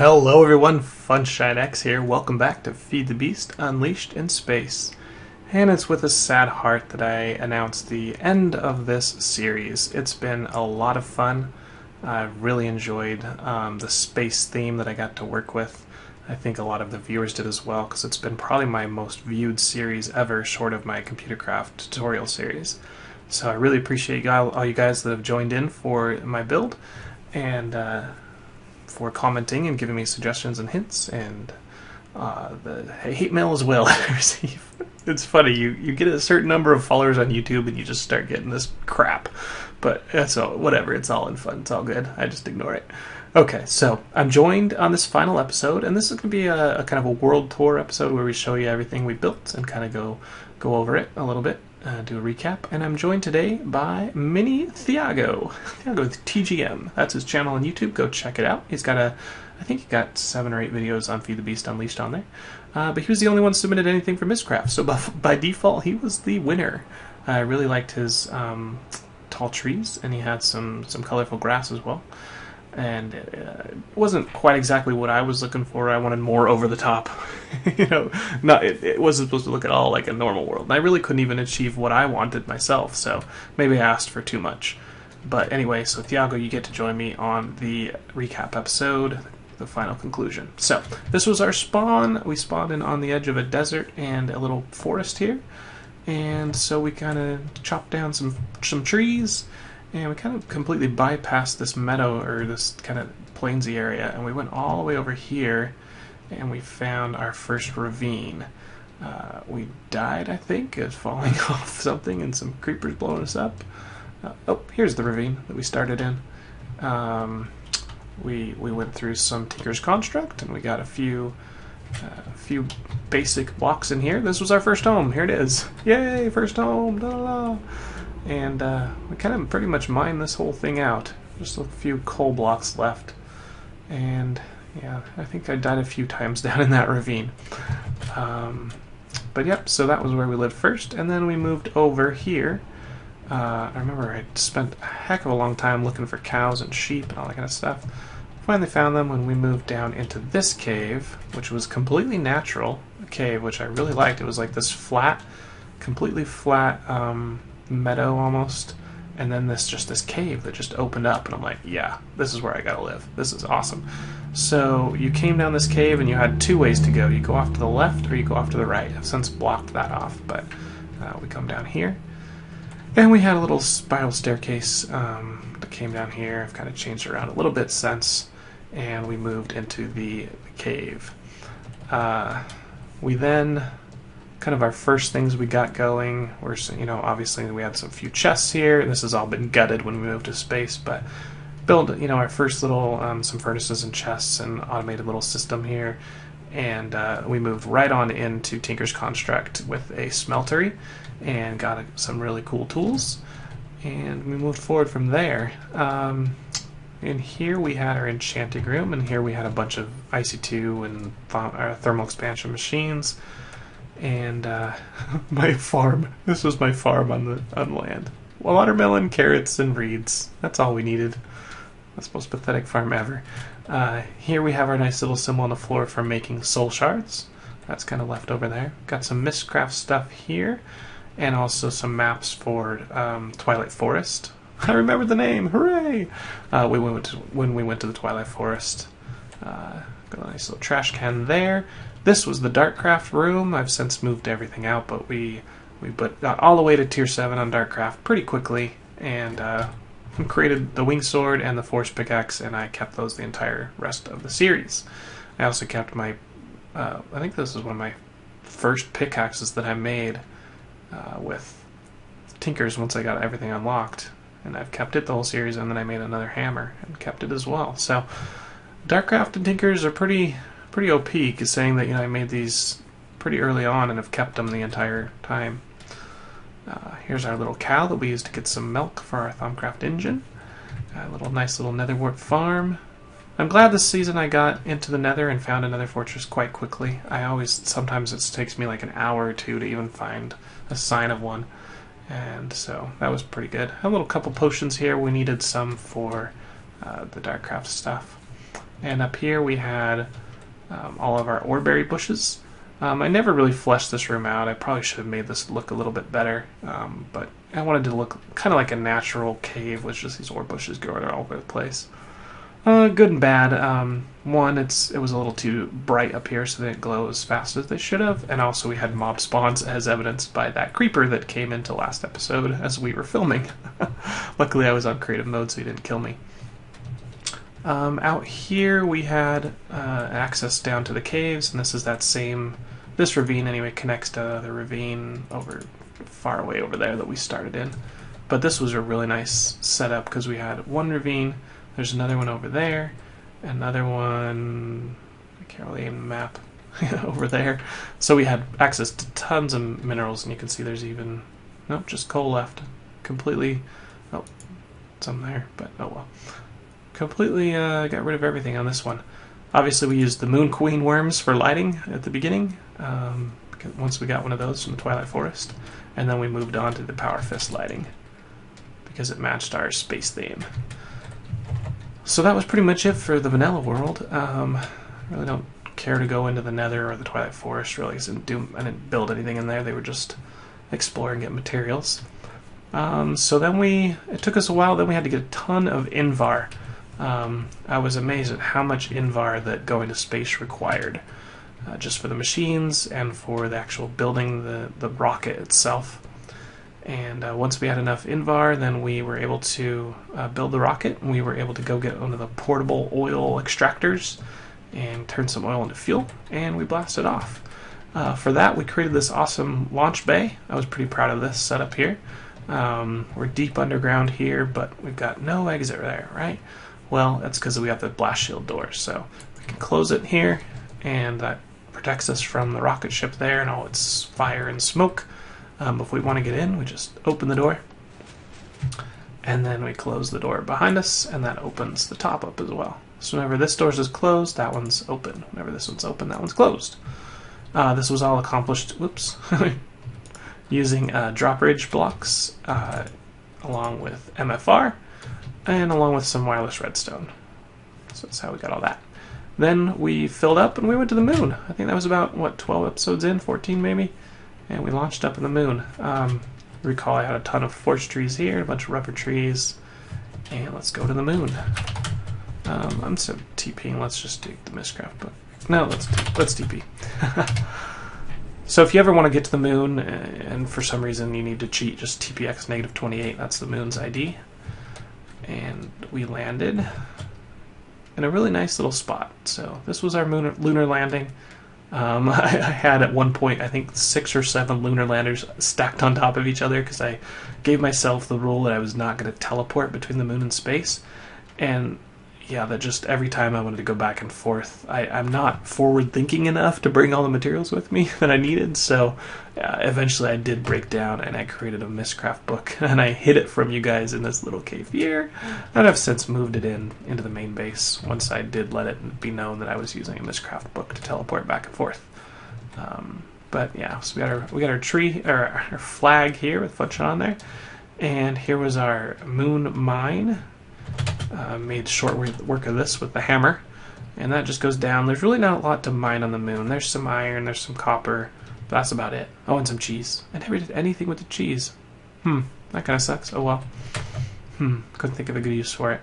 Hello everyone, FunshineX here. Welcome back to Feed the Beast Unleashed in Space. And it's with a sad heart that I announce the end of this series. It's been a lot of fun. I've really enjoyed the space theme that I got to work with. I think a lot of the viewers did as well, because it's been probably my most viewed series ever, short of my computer craft tutorial series. So I really appreciate all you guys that have joined in for my build, and for commenting and giving me suggestions and hints, and the hate mail as well I receive. It's funny, you get a certain number of followers on YouTube and you just start getting this crap. But that's all, whatever, it's all in fun, it's all good. I just ignore it. Okay, so I'm joined on this final episode, and this is going to be a kind of a world tour episode where we show you everything we built and kind of go over it a little bit. Do a recap, and I'm joined today by Mini Thiago with TGM. That's his channel on YouTube. Go check it out. He's got I think he got 7 or 8 videos on Feed the Beast Unleashed on there. But he was the only one submitted anything for Mistcraft, so by default he was the winner. I really liked his tall trees, and he had some colorful grass as well. And it wasn't quite exactly what I was looking for. I wanted more over the top. It wasn't supposed to look at all like a normal world. And I really couldn't even achieve what I wanted myself, so maybe I asked for too much. But anyway, so Thiago, you get to join me on the recap episode, the final conclusion. So, this was our spawn. We spawned in on the edge of a desert and a little forest here. And so we kind of chopped down some trees, and we kind of completely bypassed this meadow, or this kind of plainsy area, and we went all the way over here, and we found our first ravine. We died, I think, of falling off something, and some creepers blowing us up. Oh, here's the ravine that we started in. We went through some Tinker's Construct, and we got a few basic blocks in here. This was our first home. Here it is. Yay, first home! Da, da, da. And we kind of pretty much mined this whole thing out. Just a few coal blocks left. And yeah, I think I died a few times down in that ravine. But yep, so that was where we lived first. And then we moved over here. I remember I spent a heck of a long time looking for cows and sheep and all that kind of stuff. Finally found them when we moved down into this cave, which was completely natural. A cave, which I really liked. It was like this flat, completely flat meadow almost, and then this cave that just opened up, and I'm like, yeah, this is where I gotta live. This is awesome. So you came down this cave and you had 2 ways to go. You go off to the left or you go off to the right. I've since blocked that off, but we come down here, and we had a little spiral staircase that came down here. I've kind of changed it around a little bit since, and we moved into the cave. We then, kind of our first things we got going were, obviously we had some few chests here. This has all been gutted when we moved to space, but build, our first little, some furnaces and chests and automated little system here. And we moved right on into Tinker's Construct with a smeltery and got some really cool tools. And we moved forward from there. In here we had our enchanting room, and here we had a bunch of IC2 and thermal expansion machines. And my farm. This was my farm on land. Watermelon, carrots, and reeds. That's all we needed. That's the most pathetic farm ever. Here we have our nice little symbol on the floor for making soul shards. That's kind of left over there. Got some Mistcraft stuff here, and also some maps for Twilight Forest. I remembered the name. Hooray! When we went to the Twilight Forest. Got a nice little trash can there. This was the Darkcraft room. I've since moved everything out, but we got all the way to tier 7 on Darkcraft pretty quickly, and created the wing sword and the force pickaxe, and I kept those the entire rest of the series. I also kept my, I think this is one of my first pickaxes that I made with Tinkers once I got everything unlocked, and I've kept it the whole series, and then I made another hammer and kept it as well. So Darkcraft and Tinkers are pretty OP, is saying that I made these pretty early on and have kept them the entire time. Here's our little cow that we used to get some milk for our Thaumcraft engine. A nice little netherwart farm. I'm glad this season I got into the nether and found another fortress quite quickly. Sometimes it takes me like an hour or 2 to even find a sign of one, and so that was pretty good. A little couple potions here. We needed some for the Darkcraft stuff. And up here we had all of our oreberry bushes. I never really fleshed this room out. I probably should have made this look a little bit better, but I wanted to look kind of like a natural cave with just these ore bushes growing all over the place. Good and bad. One, it was a little too bright up here, so they didn't glow as fast as they should have, and also we had mob spawns, as evidenced by that creeper that came into last episode as we were filming. Luckily I was on creative mode, so he didn't kill me. Out here we had access down to the caves, and this is this ravine anyway connects to the ravine over far away over there that we started in. But this was a really nice setup because we had one ravine, there's another one over there, another one, I can't really aim the map, over there. So we had access to tons of minerals, and you can see there's even, nope, just coal left. Completely, oh, some there, but oh well. Completely got rid of everything on this one. Obviously we used the Moon Queen worms for lighting at the beginning, because once we got one of those from the Twilight Forest, and then we moved on to the Power Fist lighting because it matched our space theme. So that was pretty much it for the vanilla world. Really don't care to go into the Nether or the Twilight Forest really, because I didn't build anything in there. They were just explore and get materials. So then it took us a while. Then we had to get a ton of Invar. I was amazed at how much Invar that going to space required, just for the machines and for the actual building the rocket itself. And once we had enough Invar, then we were able to build the rocket, and we were able to go get one of the portable oil extractors and turn some oil into fuel, and we blasted off. For that, we created this awesome launch bay. I was pretty proud of this setup here. We're deep underground here, but we've got no exit there, right? Well, that's because we have the blast shield door, so we can close it here, and that protects us from the rocket ship there and all its fire and smoke. If we want to get in, we just open the door, and then we close the door behind us, and that opens the top up as well. So whenever this door is closed, that one's open. Whenever this one's open, that one's closed. This was all accomplished, whoops, using drop ridge blocks, along with MFR, and along with some wireless redstone. So that's how we got all that. Then we filled up and we went to the moon. I think that was about, what, 12 episodes in, 14 maybe? And we launched up in the moon. Recall I had a ton of forest trees here, a bunch of rubber trees, and let's go to the moon. I'm so TPing, let's just take the Mistcraft book. No, let's TP. So if you ever want to get to the moon, and for some reason you need to cheat, just TPX -28, that's the moon's ID. And we landed in a really nice little spot. So this was our lunar landing. I had at one point, I think, 6 or 7 lunar landers stacked on top of each other because I gave myself the rule that I was not going to teleport between the moon and space. And yeah, that just every time I wanted to go back and forth, I'm not forward thinking enough to bring all the materials with me that I needed. So eventually I did break down and I created a Mistcraft book, and I hid it from you guys in this little cave here. And I've since moved it into the main base once I did let it be known that I was using a Mistcraft book to teleport back and forth. But yeah, so we got our tree, or our flag here with Funshine on there, and here was our moon mine. Made short work of this with the hammer, and that just goes down. There's really not a lot to mine on the moon. There's some iron, there's some copper, but that's about it. Oh, and some cheese. I never did anything with the cheese. That kind of sucks. Oh well. Couldn't think of a good use for it.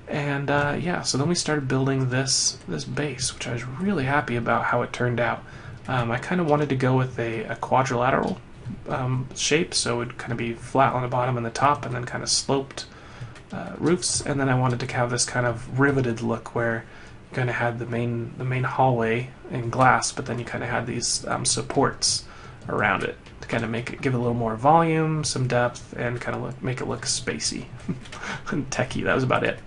And yeah, so then we started building this base, which I was really happy about how it turned out. I kind of wanted to go with a quadrilateral shape, so it would kind of be flat on the bottom and the top, and then kind of sloped roofs, and then I wanted to have this kind of riveted look where you kind of had the main hallway in glass, but then you kind of had these supports around it to kind of give it a little more volume, some depth, and kind of make it look spacey and techie. That was about it.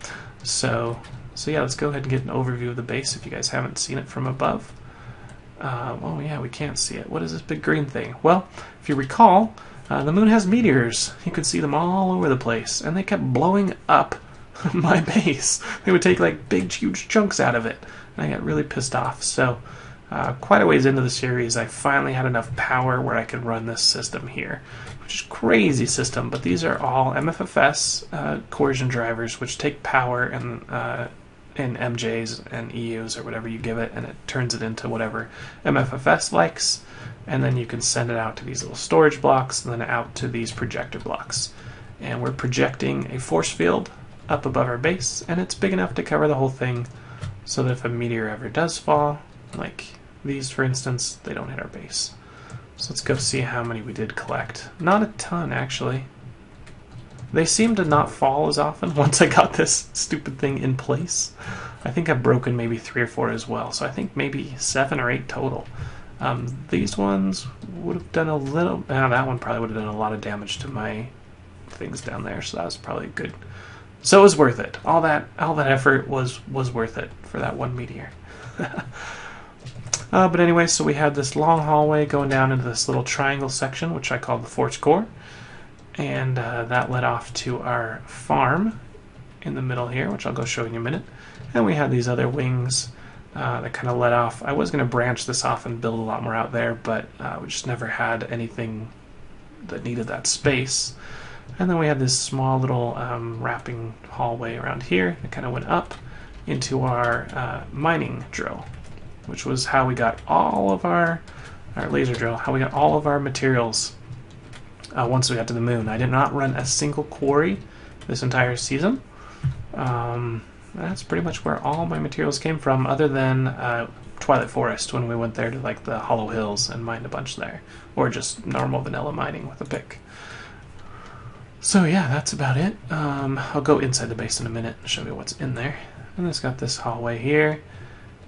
So yeah, let's go ahead and get an overview of the base if you guys haven't seen it from above. Oh yeah, we can't see it. What is this big green thing? Well, if you recall, the moon has meteors. You could see them all over the place, and they kept blowing up my base. They would take like big, huge chunks out of it, and I got really pissed off. So quite a ways into the series, I finally had enough power where I could run this system here, which is a crazy system, but these are all MFFS coercion drivers, which take power and in MJs and EUs or whatever you give it, and it turns it into whatever MFFS likes, and then you can send it out to these little storage blocks and then out to these projector blocks. And we're projecting a force field up above our base, and it's big enough to cover the whole thing so that if a meteor ever does fall, like these for instance, they don't hit our base. So let's go see how many we did collect. Not a ton, actually. They seem to not fall as often once I got this stupid thing in place. I think I've broken maybe 3 or 4 as well, so I think maybe 7 or 8 total. These ones would have done a little... that one probably would have done a lot of damage to my things down there, so that was probably good. So it was worth it. All that effort was worth it for that one meteor. But anyway, so we had this long hallway going down into this little triangle section, which I called the force core. And that led off to our farm in the middle here, which I'll go show you in a minute. And we had these other wings that kind of led off. I was going to branch this off and build a lot more out there, but we just never had anything that needed that space. And then we had this small little wrapping hallway around here that kind of went up into our mining drill, which was how we got all of our laser drill, how we got all of our materials once we got to the moon. I did not run a single quarry this entire season. That's pretty much where all my materials came from, other than Twilight Forest, when we went there to like the Hollow Hills and mined a bunch there, or just normal vanilla mining with a pick. So yeah, that's about it. I'll go inside the base in a minute and show you what's in there. And it's got this hallway here.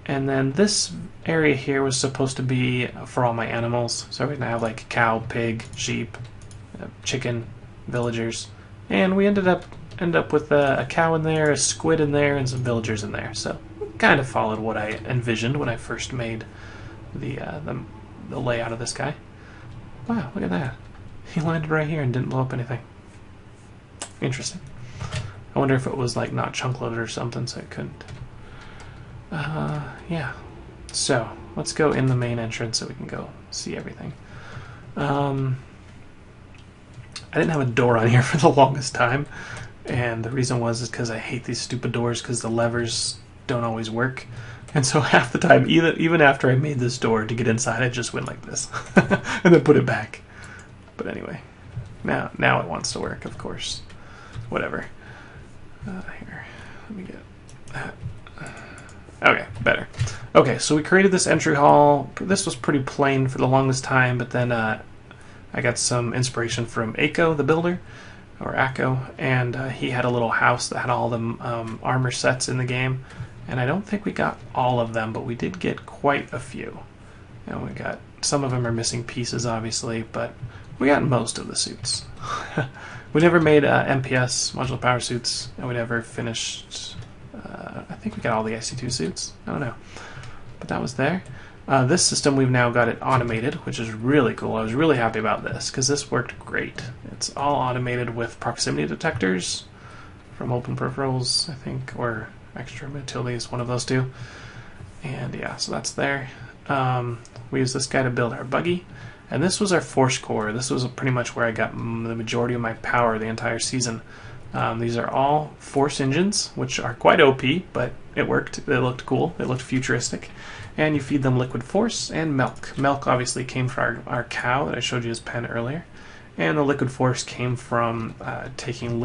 And then this area here was supposed to be for all my animals. So we're going to have like cow, pig, sheep, chicken, villagers. And we ended up with a cow in there, a squid in there, and some villagers in there. So kind of followed what I envisioned when I first made the layout of this guy. Wow, look at that. He landed right here and didn't blow up anything. Interesting. I wonder if it was like not chunk loaded or something, so it couldn't. Yeah. So let's go in the main entrance so we can go see everything. I didn't have a door on here for the longest time, and the reason was because I hate these stupid doors because the levers don't always work. And so half the time, even after I made this door to get inside, I just went like this and then put it back. But anyway, now it wants to work, of course. Whatever. Here, let me get that. Okay, better. Okay, so we created this entry hall. This was pretty plain for the longest time, but then I got some inspiration from Ako, the builder, or Ako, and he had a little house that had all the armor sets in the game, and I don't think we got all of them, but we did get quite a few. And we got, some of them are missing pieces, obviously, but we got most of the suits. We never made MPS, modular power suits, and we never finished... I think we got all the IC2 suits. I don't know. But that was there. This system, we've now got it automated, which is really cool. I was really happy about this, because this worked great. It's all automated with proximity detectors from Open Peripherals, I think, or Extra Utilities, one of those two. And yeah, so that's there. We used this guy to build our buggy. And this was our force core. This was pretty much where I got the majority of my power the entire season. These are all force engines, which are quite OP, but it worked. They looked cool. It looked futuristic. And you feed them liquid force and milk. Milk obviously came from our cow that I showed you his pen earlier. And the liquid force came from taking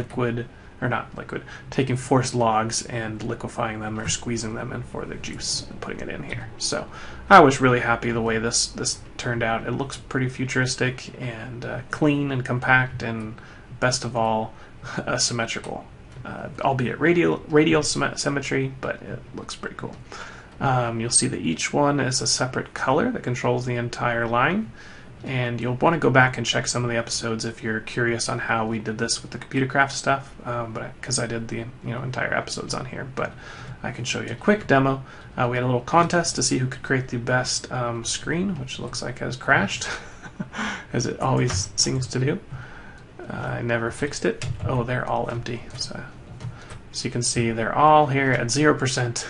taking force logs and liquefying them or squeezing them in for their juice and putting it in here. So I was really happy the way this turned out. It looks pretty futuristic and clean and compact, and best of all, symmetrical. Albeit radial symmetry, but it looks pretty cool. You'll see that each one is a separate color that controls the entire line. And you'll want to go back and check some of the episodes if you're curious on how we did this with the computer craft stuff, because I did the entire episodes on here. But I can show you a quick demo. We had a little contest to see who could create the best screen, which looks like has crashed, as it always seems to do. I never fixed it. Oh, they're all empty. So you can see they're all here at 0%.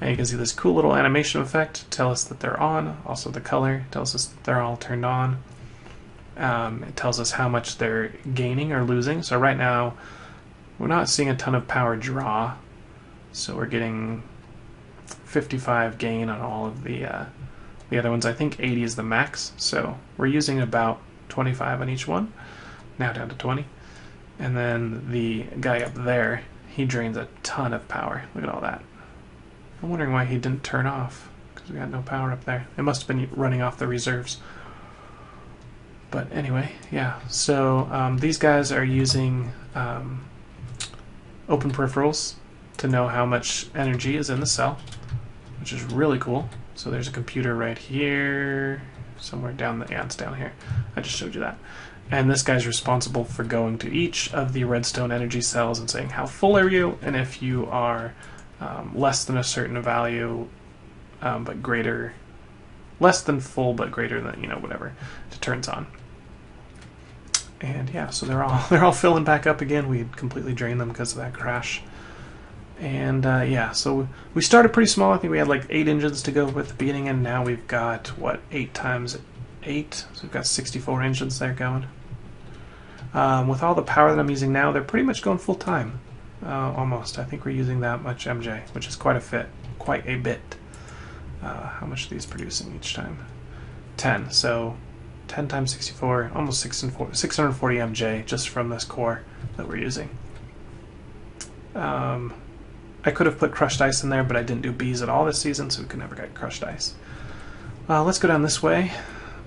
And you can see this cool little animation effect to tell us that they're on. Also the color tells us that they're all turned on. It tells us how much they're gaining or losing. So right now we're not seeing a ton of power draw. So we're getting 55 gain on all of the other ones. I think 80 is the max, so we're using about 25 on each one. Now down to 20. And then the guy up there, he drains a ton of power. Look at all that. I'm wondering why he didn't turn off, because we got no power up there. It must have been running off the reserves. But anyway, yeah. So these guys are using open peripherals to know how much energy is in the cell, which is really cool. So there's a computer right here, somewhere down the ants down here. I just showed you that. And this guy's responsible for going to each of the redstone energy cells and saying how full are you, and if you are less than a certain value, but greater, less than full but greater than, you know, whatever, it turns on. And yeah, so they're all filling back up again. We completely drained them because of that crash. And yeah, so we started pretty small. I think we had like 8 engines to go with the beginning, and now we've got, what, 8 times 8? So we've got 64 engines there going. With all the power that I'm using now, they're pretty much going full time. Almost. I think we're using that much MJ, which is quite a bit. How much are these producing each time? 10. So 10 times 64, almost 640 MJ just from this core that we're using. I could have put crushed ice in there, but I didn't do bees at all this season, so we could never get crushed ice. Let's go down this way.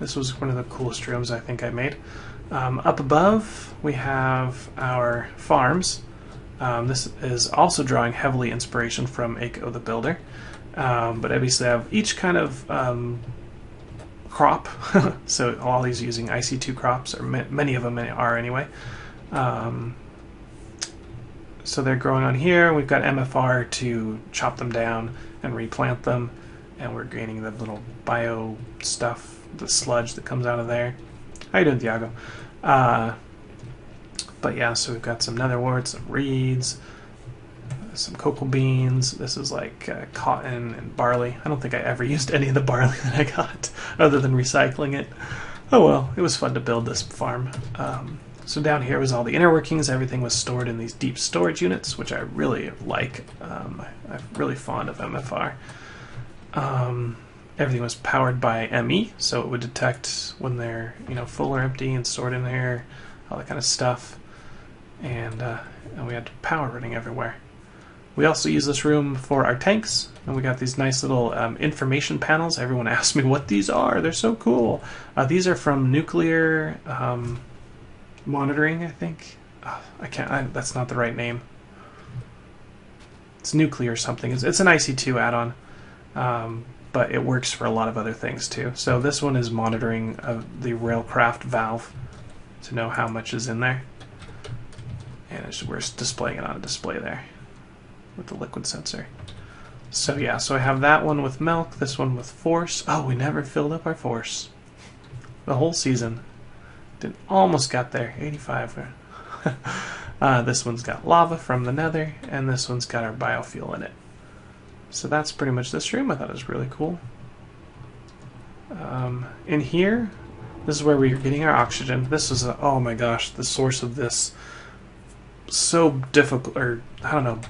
This was one of the coolest rooms I think I made. Up above, we have our farms. This is also drawing heavily inspiration from Aiko the Builder. But obviously I have each kind of crop. So all these using IC2 crops, or many of them are anyway. So they're growing on here. We've got MFR to chop them down and replant them. And we're gaining the little bio stuff, the sludge that comes out of there. How you doing, Thiago? But yeah, so we've got some netherwort, some reeds, some cocoa beans. This is like cotton and barley. I don't think I ever used any of the barley that I got, other than recycling it. Oh well, it was fun to build this farm. So down here was all the inner workings. Everything was stored in these deep storage units, which I really like. I'm really fond of MFR. Everything was powered by ME, so it would detect when they're, you know, full or empty and stored in there, all that kind of stuff. And we had power running everywhere. We also use this room for our tanks, and we got these nice little information panels. Everyone asked me what these are. They're so cool. These are from nuclear monitoring, I think. That's not the right name. It's nuclear something. It's an IC2 add-on. But it works for a lot of other things too. So this one is monitoring the railcraft valve to know how much is in there. And we're displaying it on a display there with the liquid sensor. So yeah, so I have that one with milk, this one with force. Oh, we never filled up our force. The whole season. Almost got there, 85. This one's got lava from the nether, and this one's got our biofuel in it. So that's pretty much this room. I thought it was really cool. In here, this is where we're getting our oxygen. This is, oh my gosh, the source of this. So difficult, or I don't know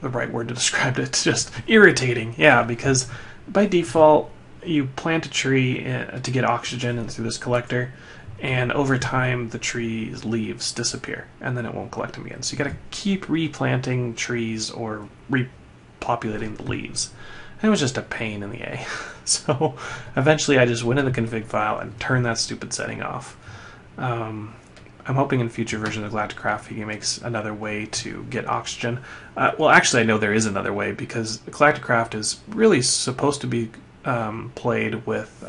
the right word to describe it. It's just irritating. Yeah, because by default, you plant a tree to get oxygen through this collector, and over time the tree's leaves disappear, and then it won't collect them again. So you got to keep replanting trees or repopulating the leaves. And it was just a pain in the A. So eventually I just went in the config file and turned that stupid setting off. I'm hoping in future versions of Galacticraft he makes another way to get oxygen. Well, actually I know there is another way, because Galacticraft is really supposed to be played with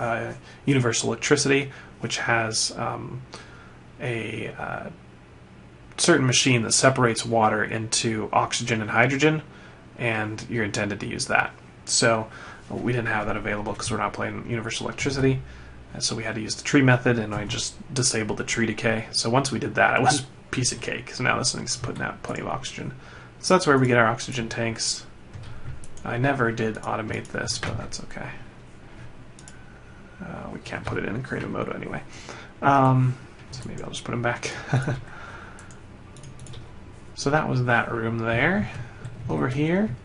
universal electricity, which has a certain machine that separates water into oxygen and hydrogen, and you're intended to use that. So we didn't have that available because we're not playing universal electricity, and so we had to use the tree method, and I just disabled the tree decay. So once we did that, it was a piece of cake. So now this thing's putting out plenty of oxygen. So that's where we get our oxygen tanks. I never did automate this, but that's okay. We can't put it in creative mode anyway. So maybe I'll just put them back. So that was that room there. over here,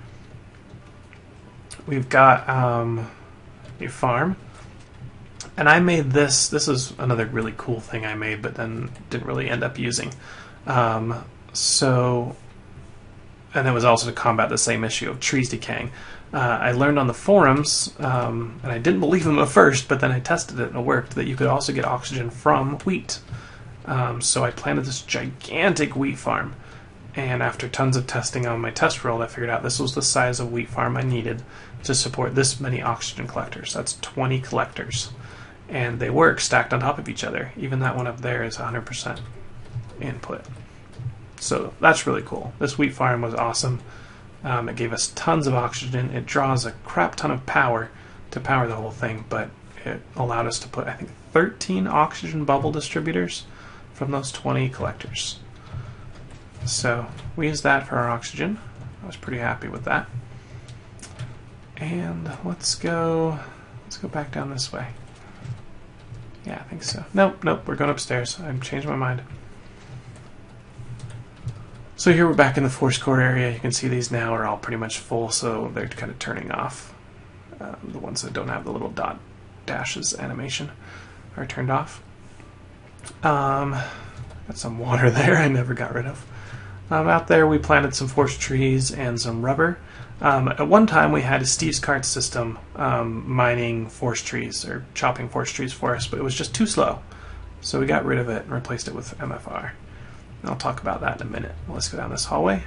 we've got a farm. And I made this. This is another really cool thing I made, but then didn't really end up using. And it was also to combat the same issue of trees decaying. I learned on the forums, and I didn't believe them at first, but then I tested it and it worked, that you could also get oxygen from wheat. So I planted this gigantic wheat farm. And after tons of testing on my test world, I figured out this was the size of wheat farm I needed to support this many oxygen collectors. That's 20 collectors. And they work stacked on top of each other. Even that one up there is 100% input. So that's really cool. This wheat farm was awesome. It gave us tons of oxygen. It draws a crap ton of power to power the whole thing, but it allowed us to put, I think, 13 oxygen bubble distributors from those 20 collectors. So we used that for our oxygen. I was pretty happy with that. And let's go back down this way. Yeah, I think so. Nope, we're going upstairs. I've changed my mind. So here we're back in the force core area. You can see these now are all pretty much full, so they're kind of turning off. The ones that don't have the little dot dashes animation are turned off. Got some water there I never got rid of. Out there we planted some forest trees and some rubber. At one time we had a Steve's cart system mining forest trees or chopping forest trees for us, but it was just too slow. So we got rid of it and replaced it with MFR. And I'll talk about that in a minute. Let's go down this hallway.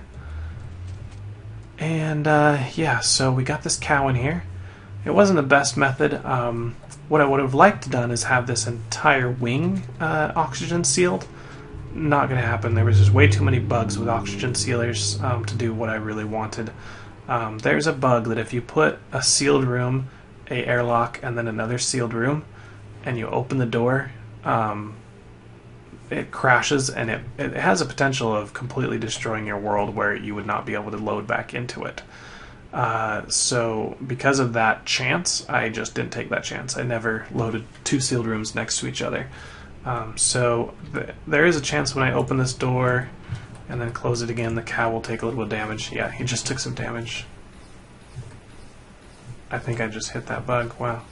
And yeah, so we got this cow in here. It wasn't the best method. What I would have liked to done is have this entire wing oxygen sealed. Not going to happen. There was just way too many bugs with oxygen sealers to do what I really wanted. There's a bug that if you put a sealed room, a airlock, and then another sealed room, and you open the door, it crashes, and it has a potential of completely destroying your world where you would not be able to load back into it. So because of that chance, I just didn't take that chance. I never loaded two sealed rooms next to each other. So there is a chance when I open this door and then close it again, the cow will take a little bit of damage. Yeah, he just took some damage. I think I just hit that bug. Wow.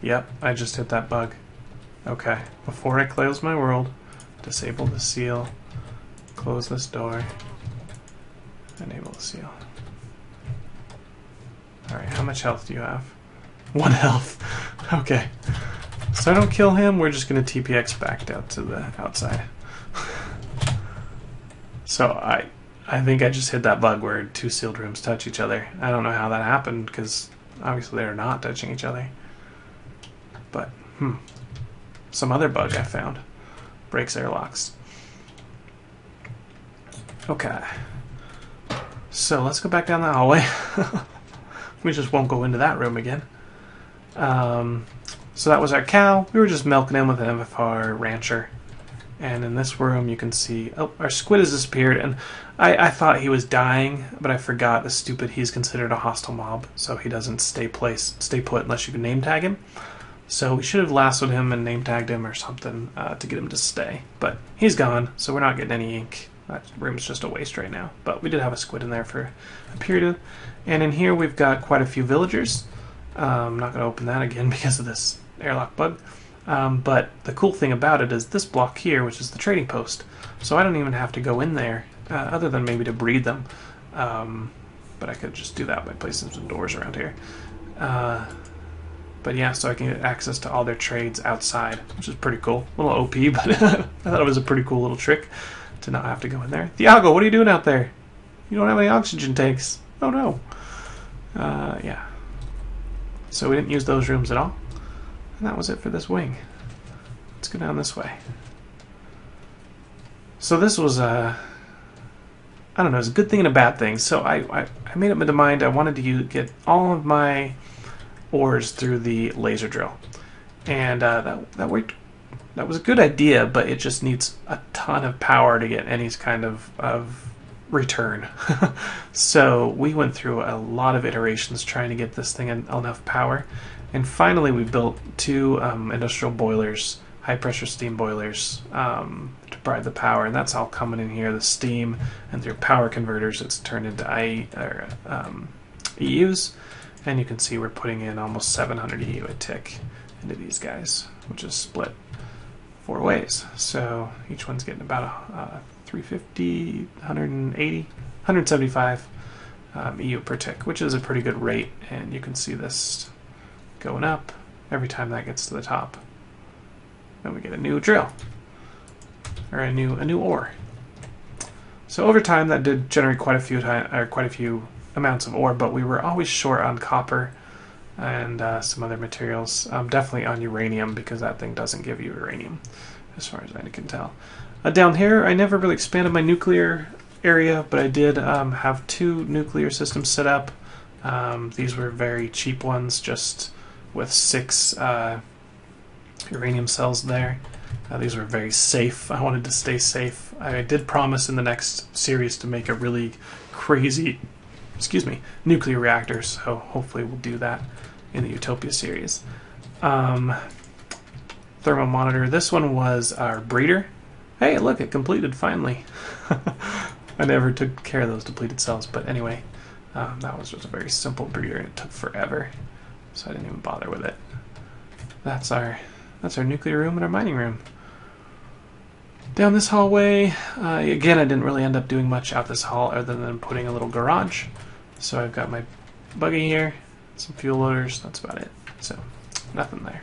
Yep, I just hit that bug. Okay, before I close my world, disable the seal, close this door, enable the seal. Alright, how much health do you have? 1 health. Okay. So I don't kill him, we're just going to TPX back out to the outside. So I think I just hit that bug where two sealed rooms touch each other. I don't know how that happened, because obviously they're not touching each other. But, some other bug I found. Breaks airlocks. Okay. So let's go back down the hallway. We just won't go into that room again. So that was our cow. We were just milking him with an MFR rancher. And in this room you can see, oh, our squid has disappeared. And I thought he was dying, but I forgot the stupid he's considered a hostile mob. So he doesn't stay put unless you can name tag him. So we should have lassoed him and name tagged him or something to get him to stay. But he's gone, so we're not getting any ink. That room's just a waste right now. But we did have a squid in there for a period. And in here we've got quite a few villagers. I'm not going to open that again because of this airlock bug. But the cool thing about it is this block here, which is the trading post. So I don't even have to go in there, other than maybe to breed them. But I could just do that by placing some doors around here. But yeah, so I can get access to all their trades outside, which is pretty cool. A little OP, but I thought it was a pretty cool little trick to not have to go in there. Thiago, what are you doing out there? You don't have any oxygen tanks. Oh no. Yeah. So we didn't use those rooms at all. And that was it for this wing. Let's go down this way. So this was I don't know, it's a good thing and a bad thing. So I made up my mind I wanted to get all of my ores through the laser drill. And that worked. That was a good idea, but it just needs a ton of power to get any kind of return. So we went through a lot of iterations trying to get this thing enough power. And finally we built two industrial boilers high pressure steam boilers to provide the power, and that's all coming in here. The steam and through power converters, it's turned into EUs, and you can see we're putting in almost 700 EU a tick into these guys, which is split 4 ways. So each one's getting about 350, 180, 175 EU per tick, which is a pretty good rate, and you can see this going up every time that gets to the top. Then we get a new drill, or a new ore. So over time, that did generate quite a few amounts of ore, but we were always short on copper and some other materials. Definitely on uranium, because that thing doesn't give you uranium, as far as I can tell. Down here, I never really expanded my nuclear area, but I did have 2 nuclear systems set up. These were very cheap ones, just with 6 uranium cells there. These were very safe. I wanted to stay safe. I did promise in the next series to make a really crazy, nuclear reactor, so hopefully we'll do that in the Utopia series. Thermal monitor. This one was our breeder. Hey, look, it completed finally. I never took care of those depleted cells, but anyway, that was just a very simple breeder, and it took forever, so I didn't even bother with it. That's our nuclear room and our mining room. Down this hallway, again, I didn't really end up doing much out this hall other than putting a little garage. So I've got my buggy here, some fuel loaders, that's about it. So, nothing there.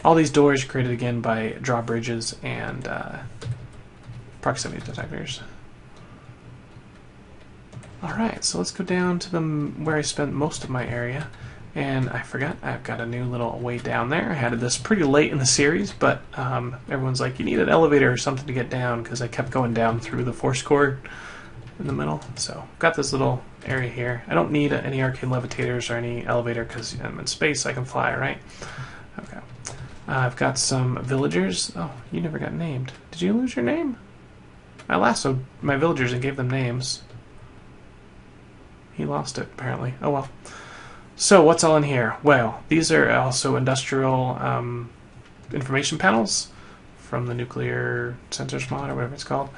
All these doors are created again by drawbridges and proximity detectors. Alright, so let's go down to where I spent most of my area. And I forgot, I've got a new little way down there. I added this pretty late in the series, but everyone's like, you need an elevator or something to get down, because I kept going down through the force cord in the middle. So I've got this little area here. I don't need any arcane levitators or any elevator, because I'm in space, I can fly, right? Okay. I've got some villagers. Oh, you never got named. Did you lose your name? I lassoed my villagers and gave them names. He lost it, apparently. Oh well. So what's all in here? Well, these are also industrial information panels from the nuclear sensors mod, or whatever it's called.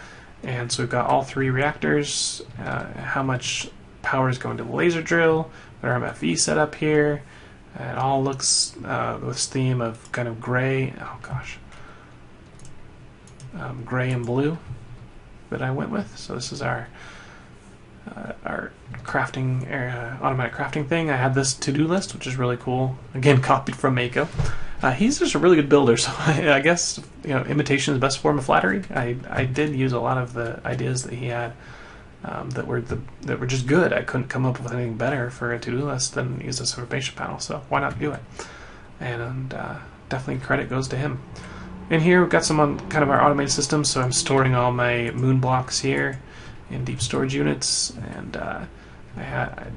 And so we've got all 3 reactors, how much power is going to the laser drill, our MFE set up here. It all looks this theme of kind of gray, gray and blue that I went with. So this is our crafting automatic crafting thing. I had this to-do list, which is really cool. Again, copied from Mako. He's just a really good builder, so I guess imitation is the best form of flattery. I did use a lot of the ideas that he had that were just good. I couldn't come up with anything better for a to-do list than use this information panel, so why not do it? And definitely credit goes to him. In here we've got some on kind of our automated system, so I'm storing all my moon blocks here in deep storage units, and I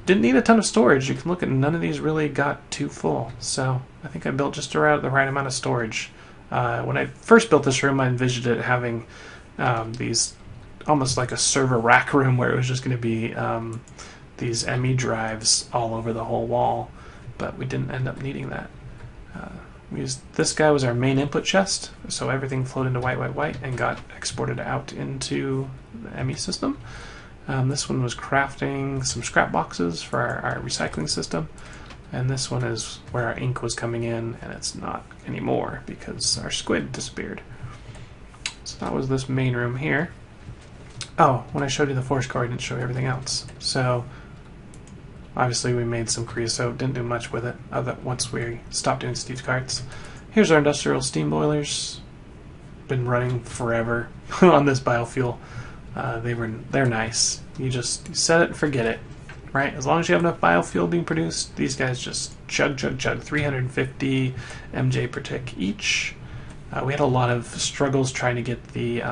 didn't need a ton of storage. You can look at, none of these really got too full, so I think I built just around the right amount of storage. When I first built this room, I envisioned it having these almost like a server rack room, where it was just going to be these ME drives all over the whole wall, but we didn't end up needing that. This guy was our main input chest, so everything flowed into white, and got exported out into the ME system. This one was crafting some scrap boxes for our recycling system, and this one is where our ink was coming in, and it's not anymore because our squid disappeared. So that was this main room here. Oh, when I showed you the force core, I didn't show you everything else. So obviously we made some creosote, didn't do much with it once we stopped doing Steve's carts. Here's our industrial steam boilers. Been running forever on this biofuel. They're nice. You just set it and forget it, right? As long as you have enough biofuel being produced, these guys just chug, 350 MJ per tick each. We had a lot of struggles trying to get the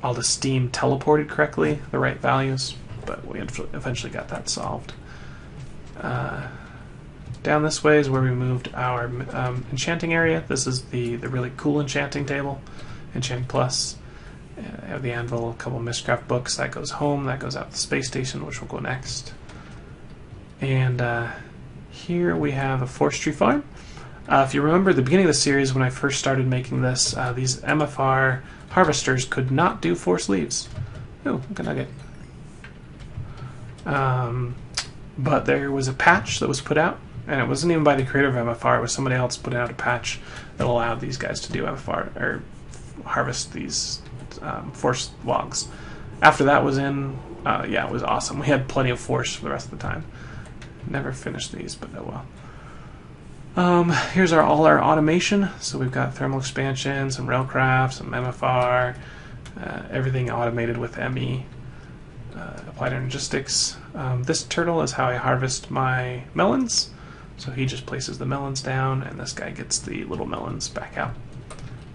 all the steam teleported correctly, the right values, but we eventually got that solved. Down this way is where we moved our enchanting area. This is the really cool enchanting table, Enchanting Plus. I have the anvil, a couple Mistcraft books. That goes home, that goes out to the space station, which will go next. And here we have a forestry farm. If you remember the beginning of the series when I first started making this, these MFR harvesters could not do force leaves. Ooh, look at nugget. But there was a patch that was put out, and it wasn't even by the creator of MFR, it was somebody else putting out a patch that allowed these guys to do MFR, or harvest these force logs. After that was in, yeah, it was awesome. We had plenty of force for the rest of the time. Never finished these, but oh well. Here's all our automation. So we've got thermal expansion, some railcraft, some MFR, everything automated with ME, applied energistics. This turtle is how I harvest my melons. So he just places the melons down, and this guy gets the little melons back out.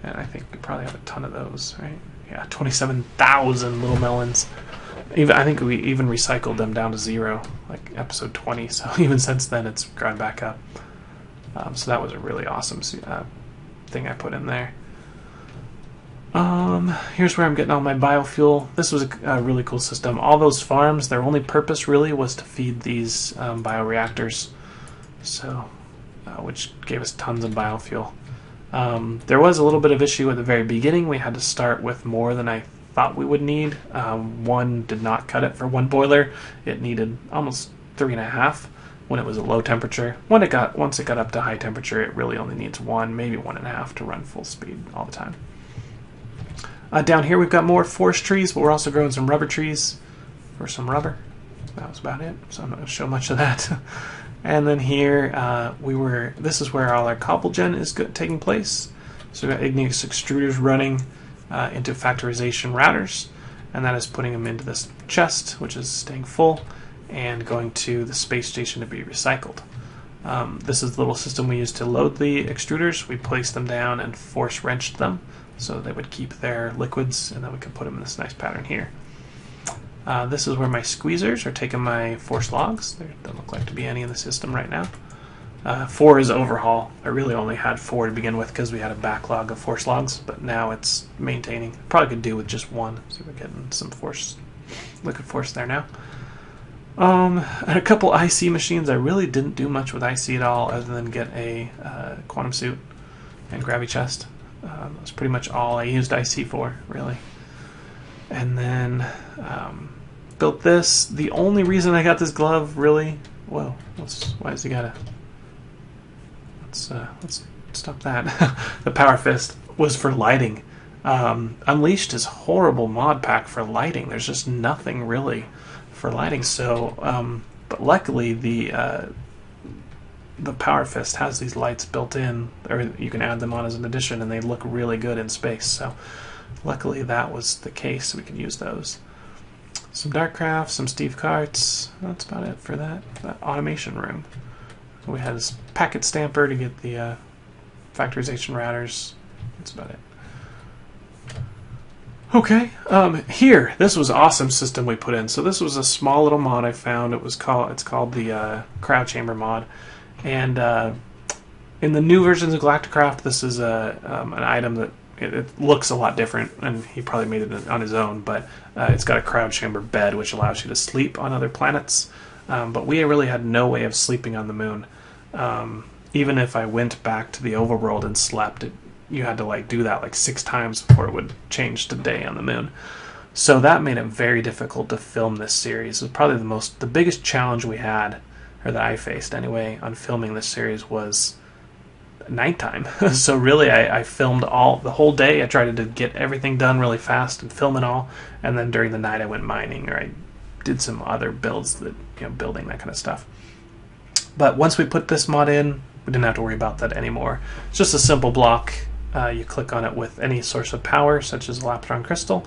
And I think we probably have a ton of those, right? Yeah, 27,000 little melons. I think we even recycled them down to 0, like episode 20. So even since then, it's gone back up. So that was a really awesome thing I put in there. Here's where I'm getting all my biofuel. This was a really cool system. All those farms, their only purpose really was to feed these bioreactors. So, which gave us tons of biofuel. There was a little bit of issue at the very beginning. We had to start with more than I thought we would need. One did not cut it for one boiler. It needed almost 3.5 when it was at low temperature. Once it got up to high temperature, it really only needs 1, maybe 1.5 to run full speed all the time. Down here we've got more forest trees, but we're also growing some rubber trees for some rubber. That was about it, so I'm not going to show much of that. And then here, this is where all our cobble gen is taking place. So we've got igneous extruders running into factorization routers, and that is putting them into this chest, which is staying full, and going to the space station to be recycled. This is the little system we use to load the extruders. We placed them down and force wrenched them so they would keep their liquids, and then we could put them in this nice pattern here. This is where my squeezers are taking my force logs. There don't look like to be any in the system right now. 4 is overhaul. I really only had 4 to begin with because we had a backlog of force logs, but now it's maintaining. Probably could do with just 1, so we're getting some force, liquid force there now. And a couple IC machines. I really didn't do much with IC at all other than get a quantum suit and gravity chest. That's pretty much all I used IC for, really. And then built this. The only reason I got this glove, really, well, why has he got a? Let's stop that. The power fist was for lighting. Unleashed is horrible mod pack for lighting. There's just nothing really for lighting. So, but luckily the power fist has these lights built in, or you can add them on as an addition, and they look really good in space. So, luckily that was the case. We can use those. Some Darkcraft, some Steve Carts. That's about it for that automation room. We had this packet stamper to get the factorization routers. That's about it. Okay, here, this was an awesome system we put in. So this was a small little mod I found. It's called the crowd chamber mod, and in the new versions of Galacticraft, this is an item that it looks a lot different, and he probably made it on his own. But it's got a crowd chamber bed, which allows you to sleep on other planets. But we really had no way of sleeping on the moon. Even if I went back to the Overworld and slept, you had to do that 6 times before it would change to day on the moon. So that made it very difficult to film this series. It was probably the biggest challenge we had, or that I faced anyway, on filming this series was nighttime. So really I filmed the whole day. I tried to get everything done really fast and film it all, and then during the night I went mining, or I did some other builds, building that kind of stuff. But once we put this mod in, we didn't have to worry about that anymore. It's just a simple block. You click on it with any source of power, such as a Laptron crystal.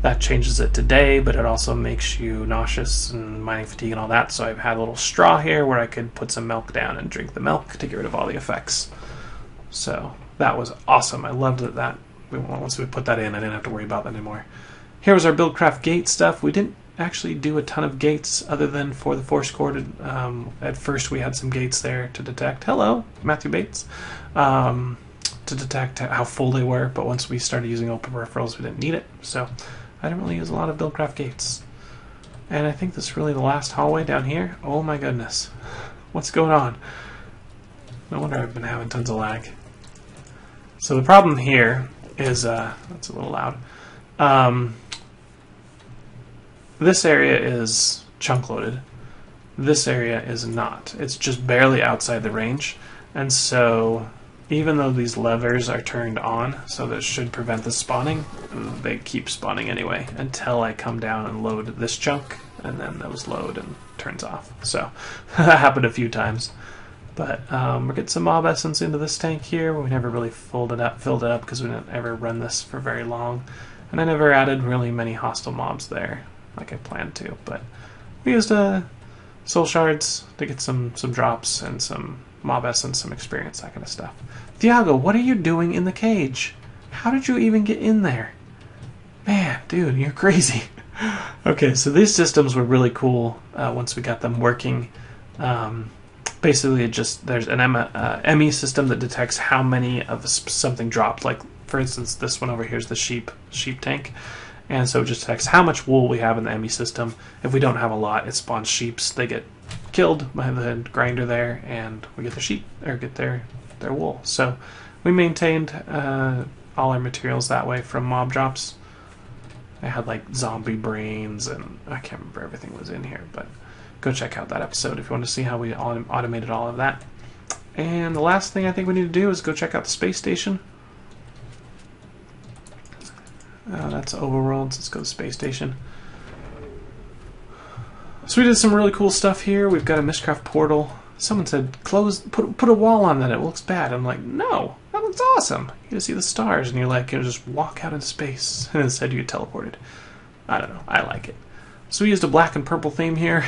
That changes it to day, but it also makes you nauseous and mining fatigue and all that. So I've had a little straw here where I could put some milk down and drink the milk to get rid of all the effects. So that was awesome. I loved that. Once we put that in, I didn't have to worry about that anymore. Here was our Buildcraft gate stuff. We didn't actually do a ton of gates other than for the force core. At first we had some gates there to detect, hello, Matthew Bates, to detect how full they were, but once we started using open peripherals we didn't need it, so I didn't really use a lot of Buildcraft gates. And I think this is really the last hallway down here. Oh my goodness, what's going on? No wonder I've been having tons of lag. So the problem here is, that's a little loud. This area is chunk loaded. This area is not. It's just barely outside the range. And so even though these levers are turned on, so that should prevent the spawning, they keep spawning anyway until I come down and load this chunk, and then those load and turns off. So that happened a few times. But we're getting some mob essence into this tank here. We never really filled it up because we didn't ever run this for very long. And I never added really many hostile mobs there like I planned to. But we used soul shards to get some drops and some mob essence, some experience, that kind of stuff. Thiago, what are you doing in the cage? How did you even get in there? Man, dude, you're crazy. Okay, so these systems were really cool once we got them working. Basically, there's an ME system that detects how many of something dropped. Like, for instance, this one over here is the sheep tank. And so it just detects how much wool we have in the ME system. If we don't have a lot, it spawns sheeps. They get killed by the grinder there, and we get the sheep, or get their wool. So we maintained all our materials that way from mob drops. I had like zombie brains, and I can't remember everything was in here, but go check out that episode if you want to see how we automated all of that. And the last thing I think we need to do is go check out the space station. That's Overworld, so let's go to the space station. So we did some really cool stuff here. We've got a Mistcraft portal. Someone said, put a wall on that, it looks bad. I'm like, no, that looks awesome. You can see the stars, and you're like, you just walk out into space. And instead you get teleported. I don't know, I like it. So we used a black and purple theme here.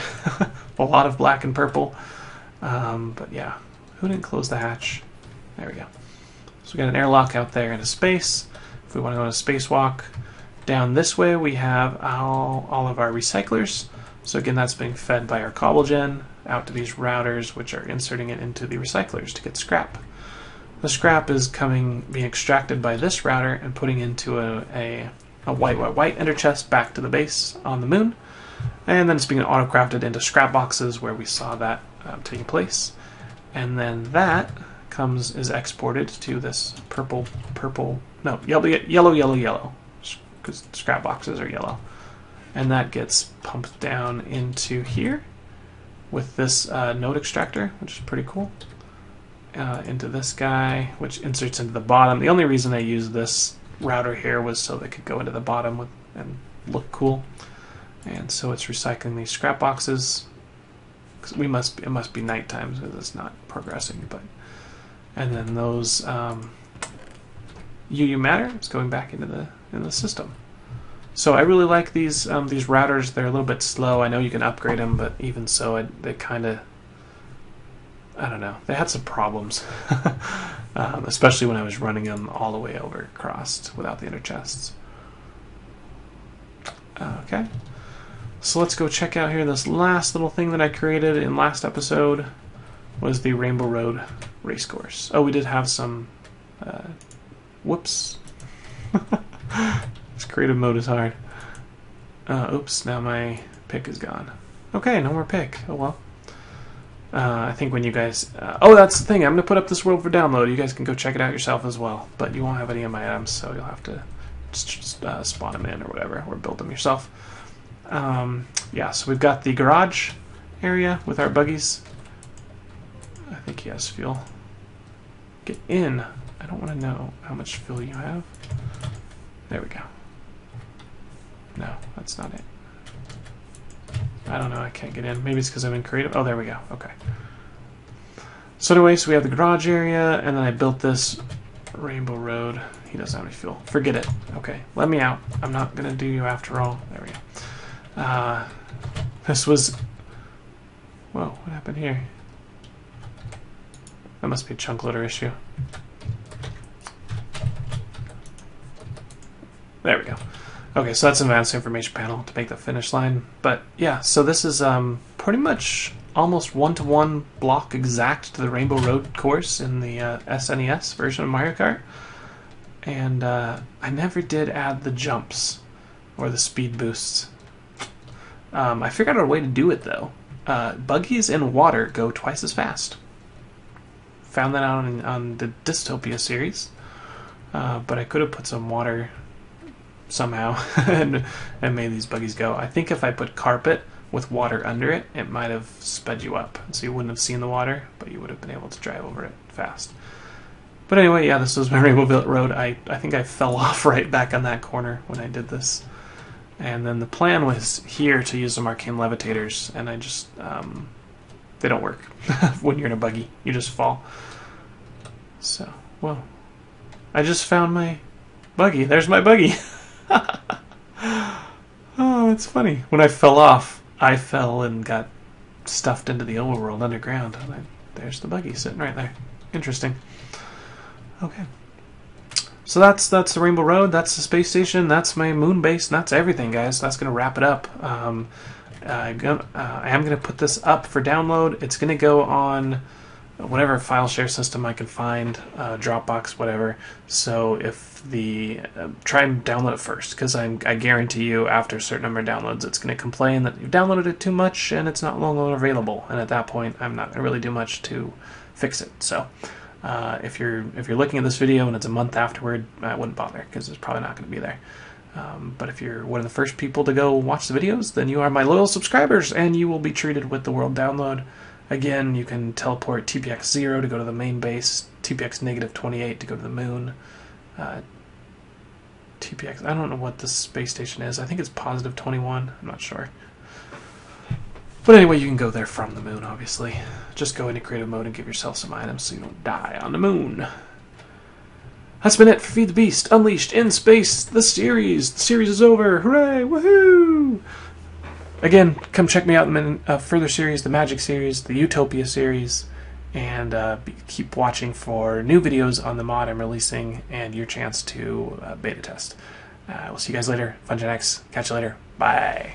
A lot of black and purple. But yeah, who didn't close the hatch? There we go. So we got an airlock out there into space. If we want to go on a spacewalk, down this way we have all of our recyclers. So again, that's being fed by our cobble gen out to these routers, which are inserting it into the recyclers to get scrap. The scrap is being extracted by this router and putting into a white ender chest back to the base on the moon. And then it's being auto-crafted into scrap boxes where we saw that taking place. And then that is exported to this yellow, because scrap boxes are yellow. And that gets pumped down into here with this node extractor, which is pretty cool. Into this guy, which inserts into the bottom. The only reason I used this router here was so they could go into the bottom and look cool. And so it's recycling these scrap boxes. Cause it must be nighttime because it's not progressing. And then those UU matter is going back into the system. So I really like these routers. They're a little bit slow. I know you can upgrade them, but even so, they kind of, I don't know. They had some problems, especially when I was running them all the way over across without the inner chests. Okay. So let's go check out here. This last little thing that I created in last episode was the Rainbow Road race course. Oh, we did have some... whoops. This creative mode is hard. Oops, now my pick is gone. Okay, no more pick. Oh well. I think when you guys... oh, that's the thing. I'm going to put up this world for download. You guys can go check it out yourself as well. But you won't have any of my items, so you'll have to just spawn them in or whatever, or build them yourself. Yeah, so we've got the garage area with our buggies. I think he has fuel. Get in. I don't want to know how much fuel you have. There we go. No, that's not it. I don't know, I can't get in. Maybe it's because I'm in creative. Oh, there we go. Okay. So anyway, so we have the garage area, and then I built this Rainbow Road. He doesn't have any fuel. Forget it. Okay, let me out. I'm not going to do you after all. There we go. This was... Whoa, what happened here? That must be a chunk loader issue. There we go. Okay, so that's an advanced information panel to make the finish line. But yeah, so this is pretty much almost one-to-one block exact to the Rainbow Road course in the SNES version of Mario Kart. And I never did add the jumps or the speed boosts. I figured out a way to do it though. Buggies in water go twice as fast. found that out on the Dystopia series, but I could have put some water somehow and made these buggies go. I think if I put carpet with water under it, it might have sped you up, so you wouldn't have seen the water, but you would have been able to drive over it fast. But anyway, yeah, this was my Rainbow Road. I think I fell off right back on that corner when I did this. And then the plan was here to use some arcane levitators, and I just, they don't work. When you're in a buggy, you just fall. So, well, I just found my buggy. There's my buggy. Oh, it's funny. When I fell off, I fell and got stuffed into the Overworld underground. And there's the buggy sitting right there. Interesting. Okay. So that's the Rainbow Road, that's the space station, that's my moon base, and that's everything, guys. That's going to wrap it up. I am going to put this up for download. It's going to go on whatever file share system I can find, Dropbox, whatever. So if try and download it first, because I guarantee you after a certain number of downloads, it's going to complain that you've downloaded it too much and it's not longer available. And at that point, I'm not going to really do much to fix it. So if you're looking at this video and it's a month afterward, I wouldn't bother, because it's probably not going to be there. But if you're one of the first people to go watch the videos, then you are my loyal subscribers, and you will be treated with the world download. Again, you can teleport TPX 0 to go to the main base, TPX negative 28 to go to the moon. TPX, I don't know what this space station is. I think it's positive 21. I'm not sure. But anyway, you can go there from the moon, obviously. Just go into creative mode and give yourself some items so you don't die on the moon. That's been it for Feed the Beast Unleashed in Space, the series. The series is over. Hooray! Woohoo! Again, come check me out in the further series, the Magic series, the Utopia series, and keep watching for new videos on the mod I'm releasing and your chance to beta test. We'll see you guys later. FunshineX. Catch you later. Bye.